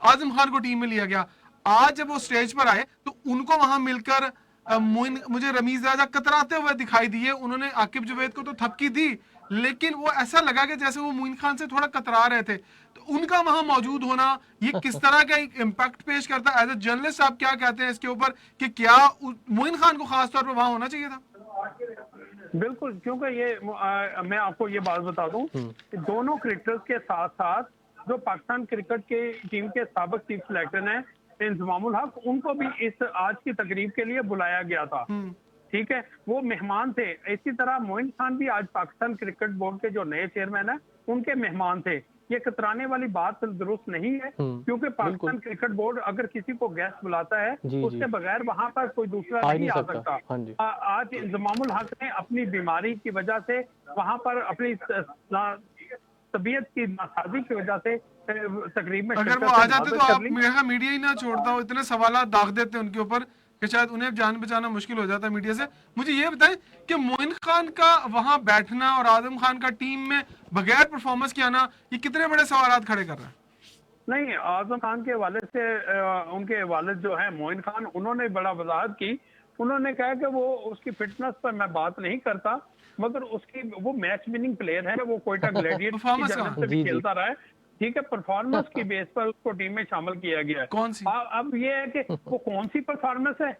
आजम खान को टीम में लिया गया। आज जब वो स्टेज पर आए तो उनको वहां मिलकर मुझे रमीज राजा कतराते हुए दिखाई दिए। उन्होंने आकिब जावेद को तो थपकी दी, लेकिन वो ऐसा लगा कि जैसे वो मोइन खान से थोड़ा कतरा रहे थे। तो उनका वहां मौजूद होना ये किस तरह का इम्पैक्ट पेश करता है? एज ए जर्नलिस्ट आप क्या कहते हैं इसके ऊपर कि क्या मोइन खान को खास तौर पर वहां होना चाहिए था? बिल्कुल, क्योंकि ये मैं आपको ये बात बता दूं कि दोनों क्रिकेटर्स के साथ साथ जो पाकिस्तान क्रिकेट के टीम के साबिक चीफ सिलेक्टर हैं इंजमामुल हक, उनको भी इस आज की तकरीब के लिए बुलाया गया था। ठीक है, वो मेहमान थे। इसी तरह मोइन खान भी आज पाकिस्तान क्रिकेट बोर्ड के जो नए चेयरमैन है उनके मेहमान थे। ये कतराने वाली बात दुरुस्त नहीं है, क्योंकि पाकिस्तान क्रिकेट बोर्ड अगर किसी को गेस्ट बुलाता है उसके बगैर वहां पर कोई दूसरा नहीं आ सकता। आज इंजमामुल हक ने अपनी बीमारी की वजह से वहां पर अपनी तबीयत की नासाजी की वजह से तकरीब में अगर वो आ जाते तो आप मीडिया ही ना छोड़ता हो, इतने सवाल दाग देते उनके ऊपर कि शायद उन्हें जान बचाना मुश्किल हो जाता मीडिया से। मुझे ये बताएं कि मोइन खान का वहां बैठना और आजम खान का टीम में बगैर परफॉर्मेंस के आना, ये कितने बड़े सवाल खड़े कर रहा है? नहीं, आजम खान के वालिद से उनके वालिद जो है मोइन खान, उन्होंने बड़ा वजाहत की। उन्होंने कहा कि वो उसकी फिटनेस पर मैं बात नहीं करता, मगर उसकी वो मैच विनिंग प्लेयर है, वो कोयटा ग्लैडिएटर्स की जगह से भी खेलता रहा है। ठीक है, परफॉर्मेंस की बेस पर उसको टीम में शामिल किया गया है। कौन सी? अब ये है कि वो कौन सी परफॉर्मेंस है,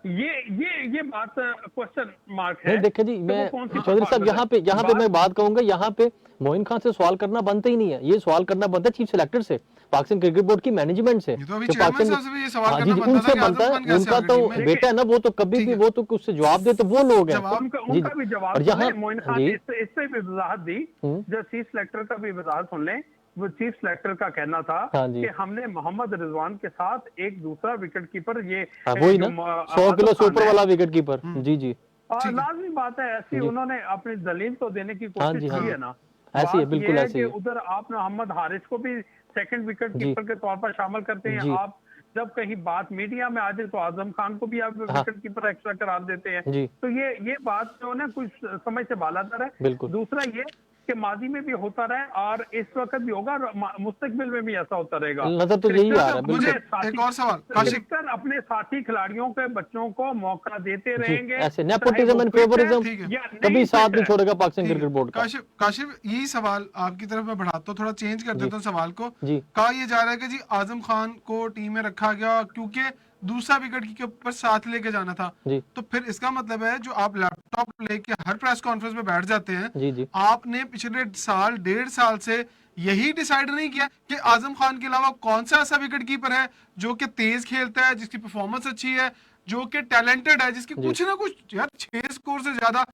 ये बात क्वेश्चन मार्क है। देखिए जी, मैं चौधरी साहब यहाँ पे मैं बात कहूंगा, यहाँ पे मोइन खान से सवाल करना बनता ही नहीं है। ये सवाल करना बनता है चीफ सेलेक्टर से, पाकिस्तान क्रिकेट बोर्ड की मैनेजमेंट से। उनसे बनता है, उनका तो बेटा है ना, वो तो कभी भी वो तो उससे जवाब दे, तो वो लोग हैं। उनका भी जवाब, और यहाँ मोइन खान इससे भी वजाहत दी, जब चीफ सेलेक्टर का भी वजाहत सुन लें। वो चीफ सेलेक्टर का कहना था कि हमने मोहम्मद रिजवान के साथ एक दूसरा विकेट कीपर, ये वही ना 100 किलो सुपर वाला विकेट कीपर, जी और लाजमी बात है, ऐसी उन्होंने अपनी दलील तो देने की कोशिश की है ना। ऐसी है, बिल्कुल ऐसी है। उधर आप मोहम्मद हारिस को भी सेकंड विकेट कीपर के तौर पर शामिल करते हैं। आप जब कहीं बात मीडिया में आ जाए तो आजम खान को भी आप विकेट कीपर एक्स्ट्रा करार देते हैं। तो ये बात जो है कुछ समय से बालातर है। दूसरा ये कि माजी में भी होता रहे और इस वक्त भी होगा, मुस्तकबिल में भी ऐसा होता रहेगा। नजर तो यही आ रहा है। मुझे एक और सवाल, क्रिकेटर अपने साथी खिलाड़ियों के बच्चों को मौका देते रहेंगे। ऐसे नेपोटिज्म एंड फेवरिज्म कभी साथ नहीं छोड़ेगा पाकिस्तान क्रिकेट बोर्ड का। काशिफ, यही सवाल आपकी तरफ मैं बढ़ाता हूँ, थोड़ा चेंज कर देता हूँ सवाल को। कहा यह जा रहा है कि जी आजम खान को टीम में रखा गया क्योंकि दूसरा विकेट के ऊपर साथ लेके जाना था। तो फिर इसका मतलब है जो आप लैपटॉप लेके हर प्रेस कॉन्फ्रेंस में बैठ जाते हैं, आपने पिछले साल 1.5 साल से यही डिसाइड नहीं किया कि आजम खान के अलावा कौन सा ऐसा विकेट कीपर है जो कि तेज खेलता है, जिसकी परफॉर्मेंस अच्छी है, जो कि टैलेंटेड है, जिसकी कुछ ना कुछ यार 6 स्कोर से ज्यादा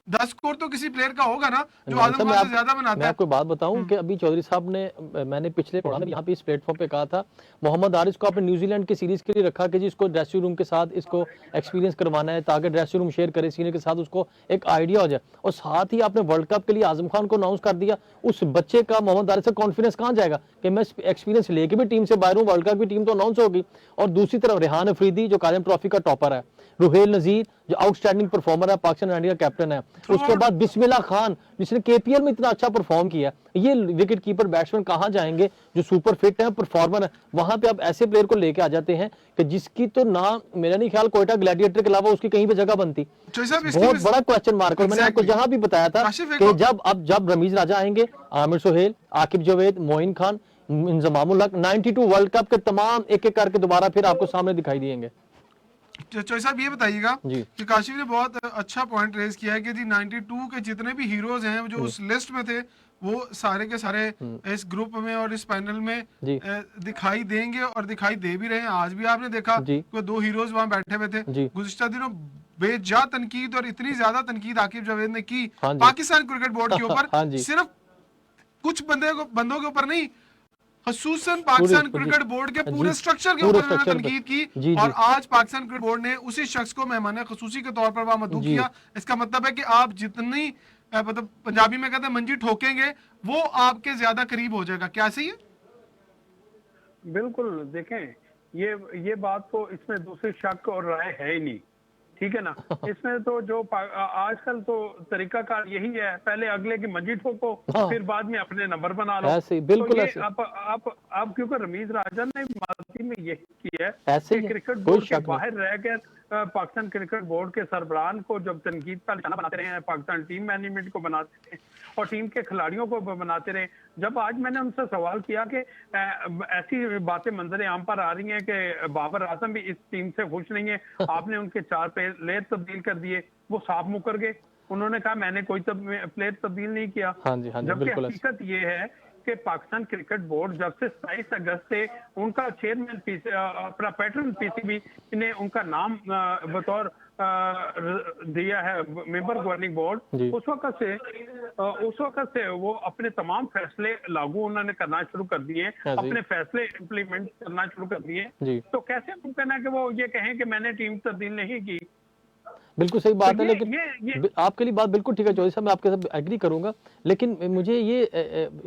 10 स्कोर तो किसी प्लेयर का होगा ना जो आजम खान से ज्यादा बनाता है। मैं आपको बात बताऊं कि अभी चौधरी साहब ने, मैंने पिछले प्रोग्राम में यहाँ पे इस प्लेटफॉर्म पे कहा था, मोहम्मद हारिस को आपने न्यूजीलैंड की सीरीज के लिए रखा कि जी इसको ड्रेसिंग रूम के साथ इसको एक्सपीरियंस करवाना है ताकि ड्रेसिंग रूम शेयर करे सीनियर के साथ, उसको एक आइडिया हो जाए। और साथ ही आपने वर्ल्ड कप के लिए आजम खान को अनाउंस कर दिया। उस बच्चे का मोहम्मद हारिस से कॉन्फिडेंस कहाँ जाएगा कि मैं एक्सपीरियंस लेके भी टीम से बाहर हूँ, वर्ल्ड कप की टीम तो अनाउंस होगी। और दूसरी तरफ रेहान अफरीदी जो कालिम ट्रॉफी का टॉपर है, रुहेल नजीर जो आउटस्टैंडिंग परफॉर्मर है, पाकिस्तान इंडिया का कैप्टन है, उसके बाद बिस्मिल्लाह खान जिसने केपीएल में इतना अच्छा परफॉर्म किया। ये विकेट कीपर बैट्समैन कहाँ जाएंगे जो सुपर फिट है, परफॉर्मर है? वहां पे आप ऐसे प्लेयर को लेके आ जाते हैं कि जिसकी तो ना मेरा नहीं ख्याल कोयटा ग्लैडिएटर के अलावा उसकी कहीं पे जगह बनती। बहुत बड़ा क्वेश्चन मार्क। और मैंने आपको जहां भी बताया था कि जब रमीज राजा आएंगे, आमिर सोहेल, आकिब जावेद, मोइन खान, इंजमामुल हक, 92 वर्ल्ड कप के तमाम एक एक करके दोबारा फिर आपको सामने दिखाई देंगे। चौधरी साहब ये बताइएगा कि काशिफ ने बहुत अच्छा पॉइंट रेज किया है कि जी 92 के जितने भी हीरोज हैं जो उस लिस्ट में थे वो सारे के सारे इस ग्रुप में और इस पैनल में दिखाई देंगे और दिखाई दे भी रहे हैं। आज भी आपने देखा कि 2 हीरोज वहां बैठे हुए थे। गुज़िश्ता दिनों बेजा तनकीद और इतनी ज्यादा तनकीद आकिब जावेद ने की पाकिस्तान क्रिकेट बोर्ड के ऊपर, सिर्फ कुछ बंदों के ऊपर नहीं, खसूसन पाकिस्तान क्रिकेट बोर्ड के पूरे स्ट्रक्चर के ऊपर उन्होंने तनकीद की। और आज पाकिस्तान क्रिकेट बोर्ड ने उसी शख्स को मेहमान खसूसी के तौर पर वहां मदऊ किया। इसका मतलब है कि आप जितनी मतलब पंजाबी में कहते हैं मंजी ठोकेंगे वो आपके ज्यादा करीब हो जाएगा। क्या सही है? बिल्कुल, देखें ये बात तो इसमें दूसरी शक और राय है ही नहीं, ठीक है ना। इसमें तो जो आजकल तो तरीकाकार यही है, पहले अगले की मंजी ठोको, फिर बाद में अपने नंबर बना लो। बिल्कुल तो आप क्योंकि रमीज राजा ने माजी में यही किया है कि क्रिकेट बोर्ड के बाहर रह कर पाकिस्तान क्रिकेट बोर्ड के सरबराहान को जब तनकीद का निशाना बनाते रहे हैं, पाकिस्तान टीम मैनेजमेंट को बनाते हैं और टीम के खिलाड़ियों को बनाते रहे। जब आज मैंने उनसे सवाल किया कि ऐसी बातें मंजर आम पर आ रही हैं कि बाबर आजम भी इस टीम से खुश नहीं है, आपने उनके 4 प्लेयर तब्दील कर दिए, वो साफ मुकर गए। उन्होंने कहा मैंने कोई प्लेयर तब्दील नहीं किया। जबकि हकीकत ये है के पाकिस्तान क्रिकेट बोर्ड जब से 27 अगस्त से उनका चेयरमैन अपना पैटर्न पीसीबी ने उनका नाम बतौर दिया है मेंबर गवर्निंग बोर्ड, जी। उस वक्त से वो अपने तमाम फैसले लागू उन्होंने करना शुरू कर दिए, हाँ जी। अपने फैसले इंप्लीमेंट करना शुरू कर दिए। जी। तो कैसे मुमकिन है कि वो ये कहें कि मैंने टीम तब्दील नहीं की? बिल्कुल सही बात तो है, लेकिन आपके लिए बात बिल्कुल ठीक है चौधरी साहब, मैं आपके साथ एग्री करूंगा, लेकिन मुझे ये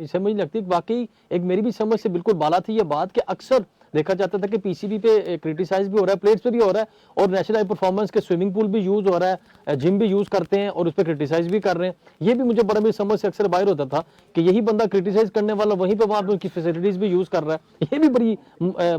समझ नहीं लगती कि वाकई एक मेरी भी समझ से बिल्कुल बाला थी ये बात कि अक्सर देखा जाता था कि पीसीबी पे क्रिटिसाइज भी हो रहा है, प्लेयर्स पे भी हो रहा है, और नेशनल हाई परफॉर्मेंस के स्विमिंग पूल भी यूज हो रहा है, जिम भी यूज करते हैं और उस पर क्रिटिसाइज भी कर रहे हैं। ये भी मुझे बड़ा मेरी समझ से अक्सर बाहर होता था कि यही बंदा क्रिटिसाइज करने वाला वहीं पे वहां पे उनकी फैसिलिटीज भी यूज कर रहा है। ये भी बड़ी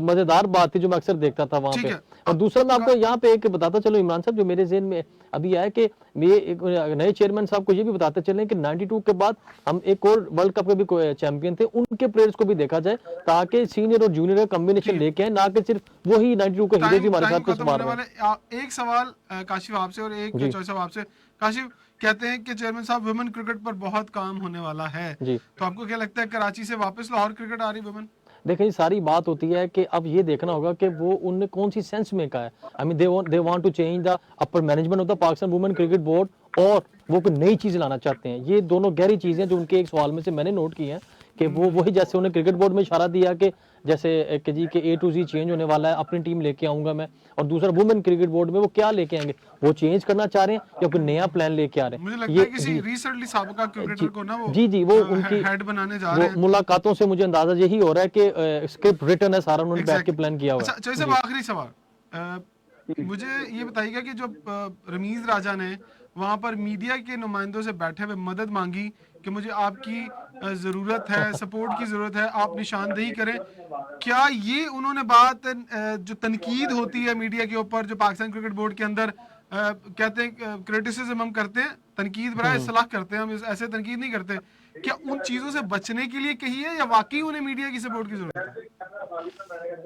मजेदार बात थी जो मैं अक्सर देखता था वहां ठीक पे। है। और दूसरा मैं आपको यहाँ पे एक बताता चलो इमरान साहब, जो मेरे ज़हन में अभी आया कि ये एक नए चेयरमैन साहब को ये भी बताते चलें कि 92 के बाद हम एक और वर्ल्ड कप के भी चैंपियन थे, उनके प्लेयर्स को भी देखा जाए ताकि सीनियर और जूनियर का कॉम्बिनेशन लेके आए, ना कि सिर्फ वही 92 के हीरो भी हमारे साथ कुछ मार रहे हैं। एक सवाल काशिफ आपसे और एक चॉइस साहब आपसे। काशिफ कहते हैं कि चेयरमैन साहब वुमेन क्रिकेट पर बहुत काम होने वाला है, जी। तो आपको क्या लगता है कराची से वापस लाहौर क्रिकेट आ रही वुमेन? देखिए सारी बात होती है कि अब ये देखना होगा कि वो उनने कौन सी सेंस में कहा है। I mean they want to change the upper management of the Pakistan women cricket board, और वो कोई नई चीज लाना चाहते हैं। ये दोनों गहरी चीजें जो उनके एक सवाल में से मैंने नोट की हैं कि वो वही, जैसे उन्हें क्रिकेट बोर्ड में इशारा दिया कि जैसे कि जी के A to Z चेंज होने वाला है, अपनी टीम लेके आऊंगा मैं, और दूसरा वुमेन क्रिकेट बोर्ड में वो क्या लेके आएंगे, वो चेंज करना चाह रहे हैं या कोई नया प्लान लेके आ रहे हैं। मुझे लगता है किसी रिसेंटली साबिका क्रिकेटर को ना वो जी वो उनकी हेड बनाने जा रहे वो हैं। मुलाकातों से मुझे अंदाजा यही हो रहा है कि स्क्रिप्ट रिटन है सारा, उन्होंने बैठ के प्लान किया हुआ अच्छा है। चॉइस साहब आखिरी सवाल, मुझे ये बताइएगा कि जो रमीज राजा ने वहां पर मीडिया के नुमाइंदों से बैठे हुए मदद मांगी कि मुझे आपकी जरूरत है, सपोर्ट की जरूरत है, आप निशानदेही करें, क्या ये उन्होंने बात जो तनकीद होती है मीडिया के ऊपर जो पाकिस्तान क्रिकेट बोर्ड के अंदर कहते हैं क्रिटिसिज्म हम करते हैं, तनकीद बराए सलाह करते हैं, हम ऐसे तनकीद नहीं करते, क्या उन चीजों से बचने के लिए कही है या वाकई उन्हें मीडिया की सपोर्ट की जरूरत है?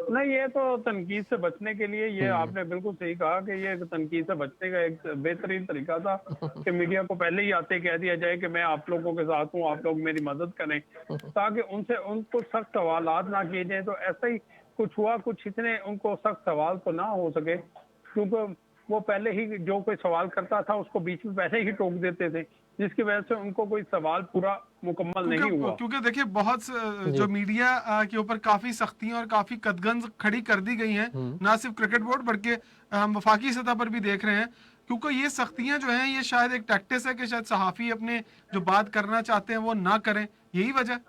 नहीं, ये तो तनकीद से बचने के लिए, ये आपने बिल्कुल सही कहा कि ये तनकीद से बचने का एक बेहतरीन तरीका था कि मीडिया को पहले ही आते कह दिया जाए कि मैं आप लोगों के साथ हूँ, आप लोग मेरी मदद करें, ताकि उनको सख्त सवालात ना किए जाए। तो ऐसा ही कुछ हुआ, कुछ इतने उनको सख्त सवाल तो ना हो सके, क्योंकि वो पहले ही जो कोई सवाल करता था उसको बीच में पहले ही टोक देते थे, जिसकी वजह से उनको कोई सवाल पूरा मुकम्मल नहीं हुआ। क्योंकि देखिए बहुत जो मीडिया के ऊपर काफी सख्तियां और काफी कदगंज खड़ी कर दी गई हैं, ना सिर्फ क्रिकेट बोर्ड बल्कि हम वफाकी सतह पर भी देख रहे हैं, क्योंकि ये सख्तियां जो हैं ये शायद एक टैक्टिस है कि शायद सहाफी अपने जो बात करना चाहते हैं वो ना करें, यही वजह।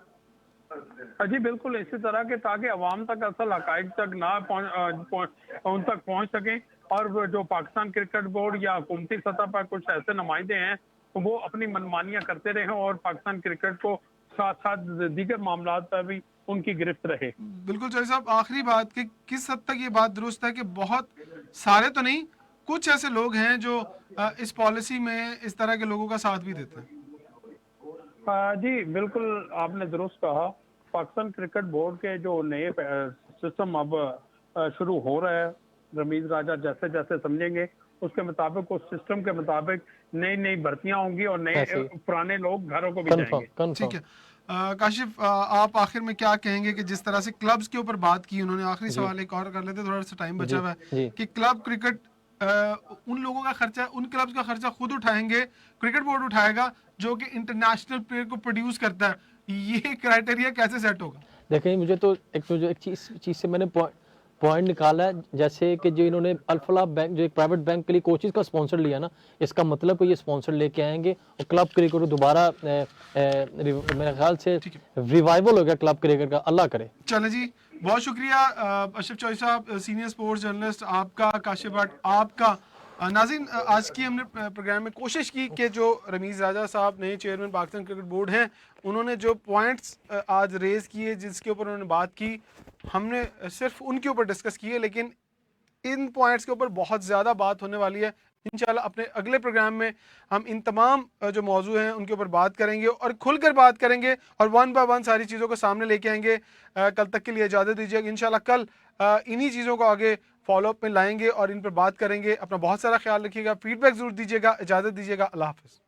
जी बिल्कुल इसी तरह के, ताकि अवाम तक असल हकाइक तक ना उन तक पहुंच सके, और जो पाकिस्तान क्रिकेट बोर्ड या हुकूमती सतह पर कुछ ऐसे नुमाइंदे हैं वो अपनी मनमानियां करते रहे और पाकिस्तान क्रिकेट को साथ साथ दीगर मामलात पर भी उनकी गिरफ्त रहे। बिल्कुल चौधरी साहब, आखिरी बात कि किस हद तक ये बात दुरुस्त है कि बहुत सारे तो नहीं, कुछ ऐसे लोग हैं जो इस पॉलिसी में इस तरह के लोगों का साथ भी देते हैं? जी बिल्कुल आपने दुरुस्त कहा। पाकिस्तान क्रिकेट बोर्ड के जो नए सिस्टम अब शुरू हो रहा है, रमीज राजा जैसे जैसे समझेंगे उसके मुताबिक, उस सिस्टम के मुताबिक नई नई भर्तियां होंगी और नए पुराने लोग घरों को भी जाएंगे। ठीक है काशिफ, आप आखिर में क्या कहेंगे कि जिस तरह से क्लब्स के ऊपर बात की उन्होंने, आखिरी सवाल एक और कर लेते, थोड़ा सा टाइम बचा हुआ है, कि क्लब क्रिकेट उन लोगों का खर्चा, उन क्लब्स का खर्चा खुद उठाएंगे, क्रिकेट बोर्ड उठाएगा जो कि इंटरनेशनल प्लेयर को प्रोड्यूस करता है, ये क्राइटेरिया कैसे सेट होगा? देखिए मुझे तो एक चीज से मैंने पॉइंट निकाला है, जैसे कि जो इन्होंने अल्फला बैंक जो एक प्राइवेट बैंक के लिए कोचेस का स्पॉन्सर लिया ना, इसका मतलब ये स्पॉन्सर लेके आएंगे और क्लब क्रिकेट दोबारा मेरे ख्याल से रिवाइवल हो गया क्लब क्रिकेट का, अल्लाह करे। चले जी, बहुत शुक्रिया अशरफ चौधरी साहब, सीनियर स्पोर्ट्स जर्नलिस्ट आपका, काशिफ भट्ट आपका। नाज़रीन, आज की हमने प्रोग्राम में कोशिश की कि जो रमीज़ राजा साहब नए चेयरमैन पाकिस्तान क्रिकेट बोर्ड हैं, उन्होंने जो पॉइंट्स आज रेज किए, जिसके ऊपर उन्होंने बात की, हमने सिर्फ उनके ऊपर डिस्कस किए, लेकिन इन पॉइंट्स के ऊपर बहुत ज़्यादा बात होने वाली है। इंशाल्लाह अपने अगले प्रोग्राम में हम इन तमाम जो मौजू हैं उनके ऊपर बात करेंगे और खुलकर बात करेंगे और वन बाय वन सारी चीज़ों को सामने लेके आएंगे। कल तक के लिए इजाज़त दीजिएगा। इंशाल्लाह कल इन्हीं चीज़ों को आगे फॉलोअप में लाएंगे और इन पर बात करेंगे। अपना बहुत सारा ख्याल रखिएगा, फीडबैक ज़रूर दीजिएगा। इजाज़त दीजिएगा, अल्लाह हाफ़िज़।